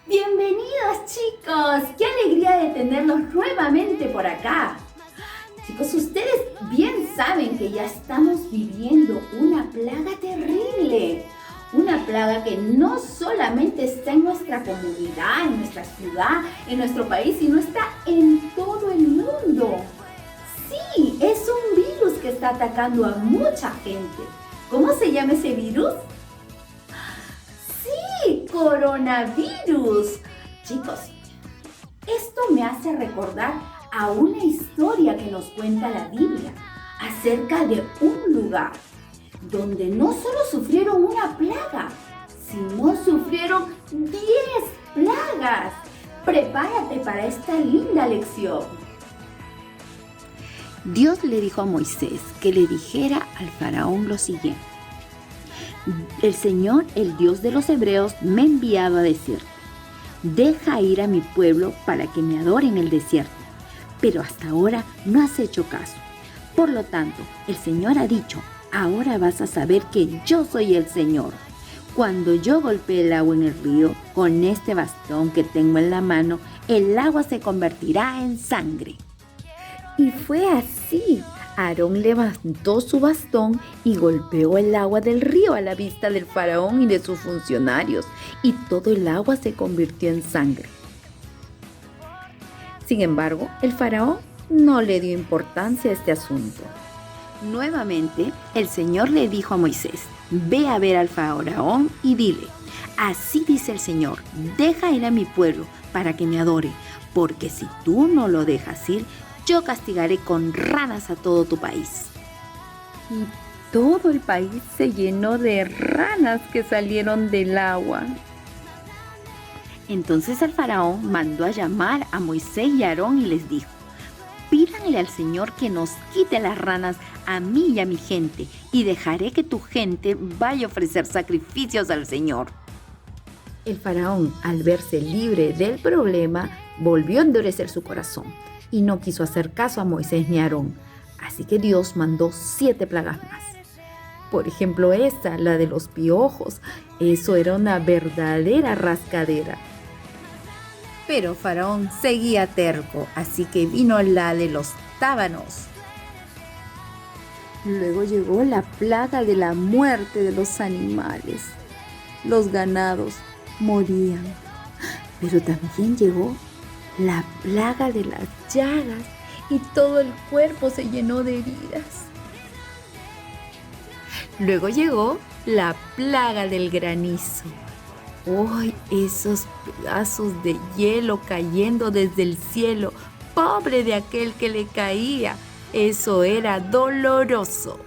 Bienvenidos chicos, qué alegría de tenerlos nuevamente por acá. Chicos, ustedes bien saben que ya estamos viviendo una plaga terrible. Una plaga que no solamente está en nuestra comunidad, en nuestra ciudad, en nuestro país, sino está en todo el mundo. Sí, es un virus que está atacando a mucha gente. ¿Cómo se llama ese virus? Sí, coronavirus. Chicos, esto me hace recordar a una historia que nos cuenta la Biblia acerca de un lugar donde no solo sufrieron una plaga, sino sufrieron 10 plagas. Prepárate para esta linda lección. Dios le dijo a Moisés que le dijera al faraón lo siguiente: el Señor, el Dios de los hebreos, me ha enviado a decirte: deja ir a mi pueblo para que me adore en el desierto. Pero hasta ahora no has hecho caso. Por lo tanto, el Señor ha dicho: ahora vas a saber que yo soy el Señor. Cuando yo golpee el agua en el río, con este bastón que tengo en la mano, el agua se convertirá en sangre. Y fue así. Aarón levantó su bastón y golpeó el agua del río a la vista del faraón y de sus funcionarios, y todo el agua se convirtió en sangre. Sin embargo, el faraón no le dio importancia a este asunto. Nuevamente, el Señor le dijo a Moisés: ve a ver al faraón y dile: así dice el Señor, deja ir a mi pueblo para que me adore, porque si tú no lo dejas ir, yo castigaré con ranas a todo tu país. Y todo el país se llenó de ranas que salieron del agua. Entonces el faraón mandó a llamar a Moisés y a Aarón y les dijo: pídanle al Señor que nos quite las ranas a mí y a mi gente, y dejaré que tu gente vaya a ofrecer sacrificios al Señor. El faraón, al verse libre del problema, volvió a endurecer su corazón y no quiso hacer caso a Moisés ni a Aarón. Así que Dios mandó 7 plagas más. Por ejemplo, esta, la de los piojos. Eso era una verdadera rascadera. Pero Faraón seguía terco, así que vino la de los tábanos. Luego llegó la plaga de la muerte de los animales. Los ganados morían. Pero también llegó la plaga de las llagas y todo el cuerpo se llenó de heridas. Luego llegó la plaga del granizo. ¡Ay, esos pedazos de hielo cayendo desde el cielo! ¡Pobre de aquel que le caía! Eso era doloroso.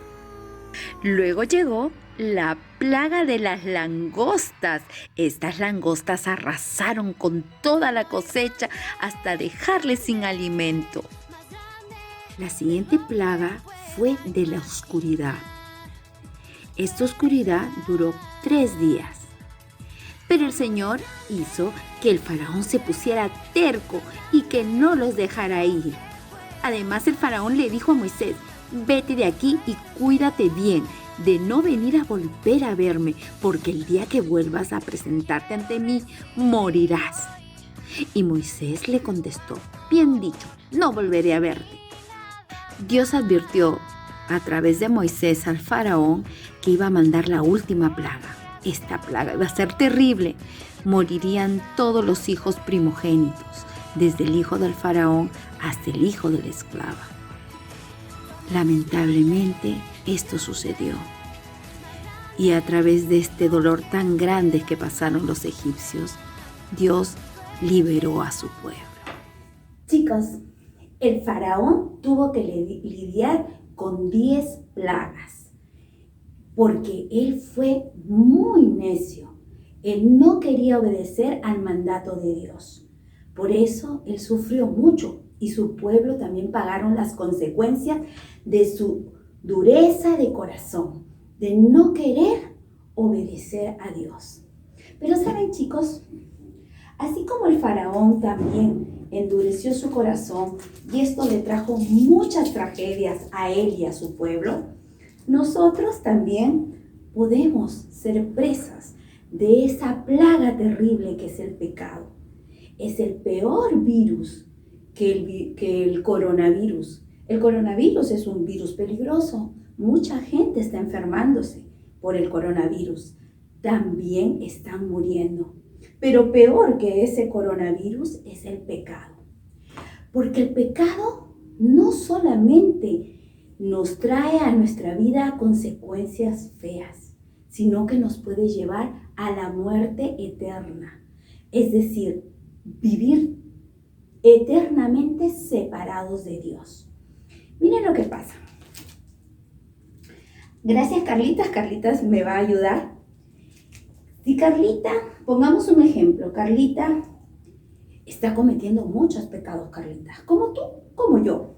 Luego llegó la plaga de las langostas. Estas langostas arrasaron con toda la cosecha hasta dejarles sin alimento. La siguiente plaga fue de la oscuridad. Esta oscuridad duró 3 días. Pero el Señor hizo que el faraón se pusiera terco y que no los dejara ir. Además, el faraón le dijo a Moisés: vete de aquí y cuídate bien de no venir a volver a verme, porque el día que vuelvas a presentarte ante mí, morirás. Y Moisés le contestó: bien dicho, no volveré a verte. Dios advirtió a través de Moisés al faraón que iba a mandar la última plaga. Esta plaga iba a ser terrible. Morirían todos los hijos primogénitos, desde el hijo del faraón hasta el hijo de la esclava. Lamentablemente, esto sucedió. Y a través de este dolor tan grande que pasaron los egipcios, Dios liberó a su pueblo. Chicos, el faraón tuvo que lidiar con 10 plagas porque él fue muy necio. Él no quería obedecer al mandato de Dios. Por eso él sufrió mucho y su pueblo también pagaron las consecuencias de su dureza de corazón, de no querer obedecer a Dios. Pero saben, chicos, así como el faraón también endureció su corazón y esto le trajo muchas tragedias a él y a su pueblo, nosotros también podemos ser presas de esa plaga terrible que es el pecado. Es el peor virus que el coronavirus. El coronavirus es un virus peligroso. Mucha gente está enfermándose por el coronavirus. También están muriendo. Pero peor que ese coronavirus es el pecado. Porque el pecado no solamente nos trae a nuestra vida consecuencias feas, sino que nos puede llevar a la muerte eterna. Es decir, vivir eternamente separados de Dios. Miren lo que pasa. Gracias, Carlitas. Carlitas me va a ayudar. Si Carlita, pongamos un ejemplo, Carlita está cometiendo muchos pecados, Carlita, como tú, como yo.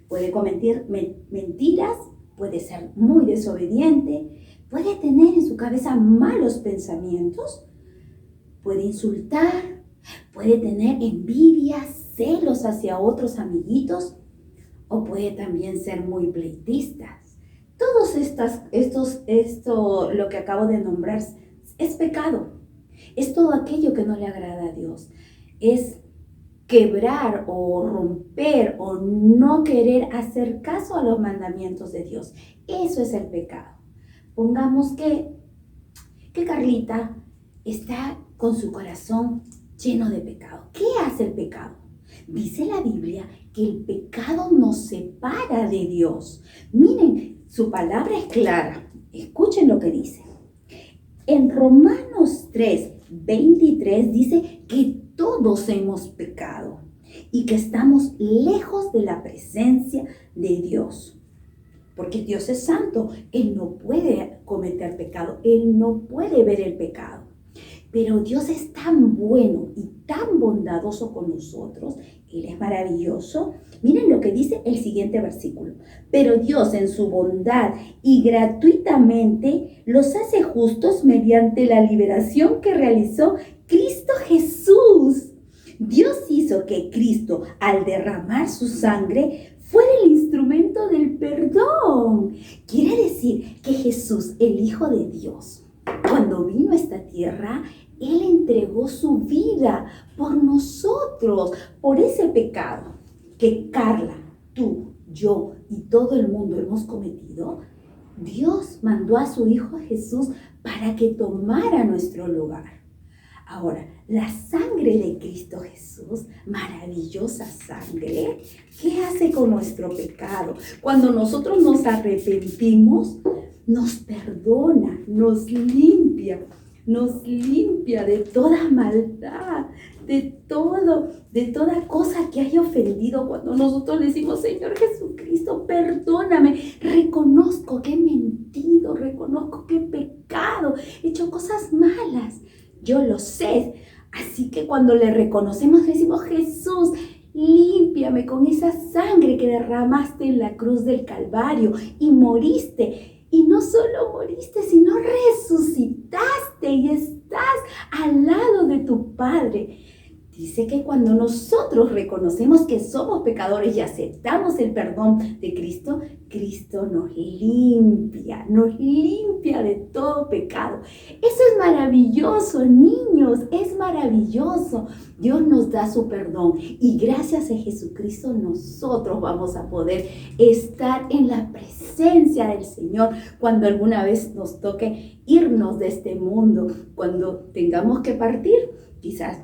Puede cometer mentiras, puede ser muy desobediente, puede tener en su cabeza malos pensamientos, puede insultar, puede tener envidia, celos hacia otros amiguitos, o puede también ser muy pleitistas. Todos esto, lo que acabo de nombrar, es pecado. Es todo aquello que no le agrada a Dios. Es quebrar o romper o no querer hacer caso a los mandamientos de Dios. Eso es el pecado. Pongamos que Carlita está con su corazón lleno de pecado. ¿Qué hace el pecado? Dice la Biblia que el pecado nos separa de Dios. Miren, su palabra es clara. Escuchen lo que dice. En Romanos 3:23 dice que todos hemos pecado y que estamos lejos de la presencia de Dios. Porque Dios es santo, Él no puede cometer pecado, Él no puede ver el pecado. Pero Dios es tan bueno y tan bondadoso con nosotros, Él es maravilloso. Miren lo que dice el siguiente versículo. Pero Dios en su bondad y gratuitamente los hace justos mediante la liberación que realizó Cristo Jesús. Dios hizo que Cristo, al derramar su sangre, fuera el instrumento del perdón. Quiere decir que Jesús, el Hijo de Dios, cuando vino a esta tierra, Él entregó su vida por nosotros, por ese pecado que Carla, tú, yo y todo el mundo hemos cometido. Dios mandó a su Hijo Jesús para que tomara nuestro lugar. Ahora, la sangre de Cristo Jesús, maravillosa sangre, ¿qué hace con nuestro pecado? Cuando nosotros nos arrepentimos, nos perdona, nos limpia de toda maldad, de toda cosa que haya ofendido. Cuando nosotros le decimos, Señor Jesucristo, perdóname, reconozco que he mentido, reconozco que he pecado, he hecho cosas malas, yo lo sé. Así que cuando le reconocemos, le decimos, Jesús, límpiame con esa sangre que derramaste en la cruz del Calvario y moriste. Y no solo moriste, sino resucitaste y estás al lado de tu Padre. Dice que cuando nosotros reconocemos que somos pecadores y aceptamos el perdón de Cristo, Cristo nos limpia de todo pecado. Eso es maravilloso, niños, es maravilloso. Dios nos da su perdón y gracias a Jesucristo nosotros vamos a poder estar en la presencia del Señor cuando alguna vez nos toque irnos de este mundo, cuando tengamos que partir, quizás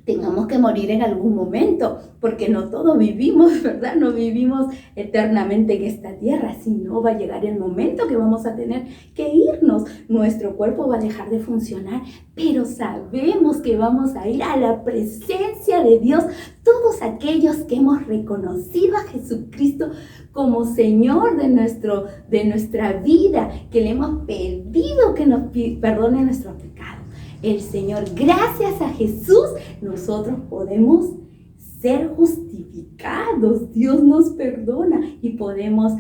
tengamos que morir en algún momento, porque no todos vivimos, ¿verdad? No vivimos eternamente en esta tierra, sino va a llegar el momento que vamos a tener que irnos. Nuestro cuerpo va a dejar de funcionar, pero sabemos que vamos a ir a la presencia de Dios. Todos aquellos que hemos reconocido a Jesucristo como Señor de nuestra vida, que le hemos pedido que nos perdone nuestros pecados. El Señor, gracias a Jesús, nosotros podemos ser justificados. Dios nos perdona y podemos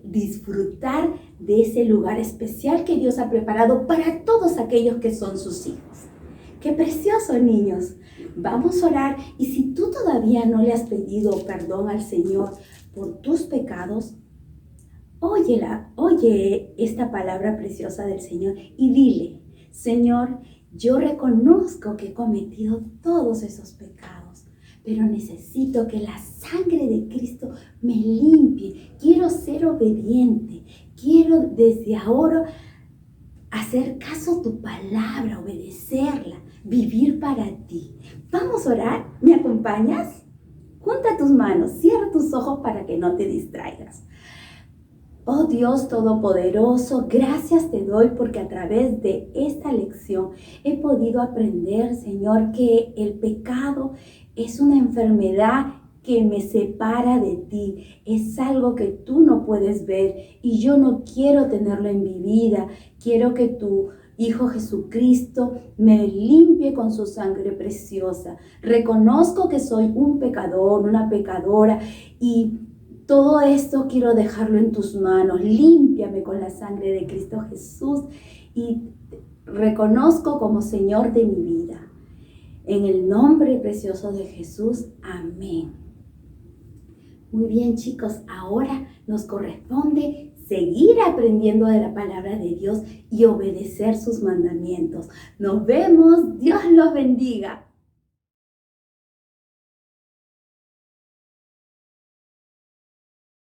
disfrutar de ese lugar especial que Dios ha preparado para todos aquellos que son sus hijos. ¡Qué precioso, niños! Vamos a orar y si tú todavía no le has pedido perdón al Señor por tus pecados, oye esta palabra preciosa del Señor y dile, Señor, yo reconozco que he cometido todos esos pecados, pero necesito que la sangre de Cristo me limpie. Quiero ser obediente. Quiero desde ahora hacer caso a tu palabra, obedecerla, vivir para ti. Vamos a orar. ¿Me acompañas? Junta tus manos, cierra tus ojos para que no te distraigas. Oh Dios Todopoderoso, gracias te doy porque a través de esta lección he podido aprender, Señor, que el pecado es una enfermedad que me separa de ti. Es algo que tú no puedes ver y yo no quiero tenerlo en mi vida. Quiero que tu Hijo Jesucristo me limpie con su sangre preciosa. Reconozco que soy un pecador, una pecadora y todo esto quiero dejarlo en tus manos. Límpiame con la sangre de Cristo Jesús y reconozco como Señor de mi vida. En el nombre precioso de Jesús, amén. Muy bien, chicos, ahora nos corresponde seguir aprendiendo de la palabra de Dios y obedecer sus mandamientos. Nos vemos, Dios los bendiga.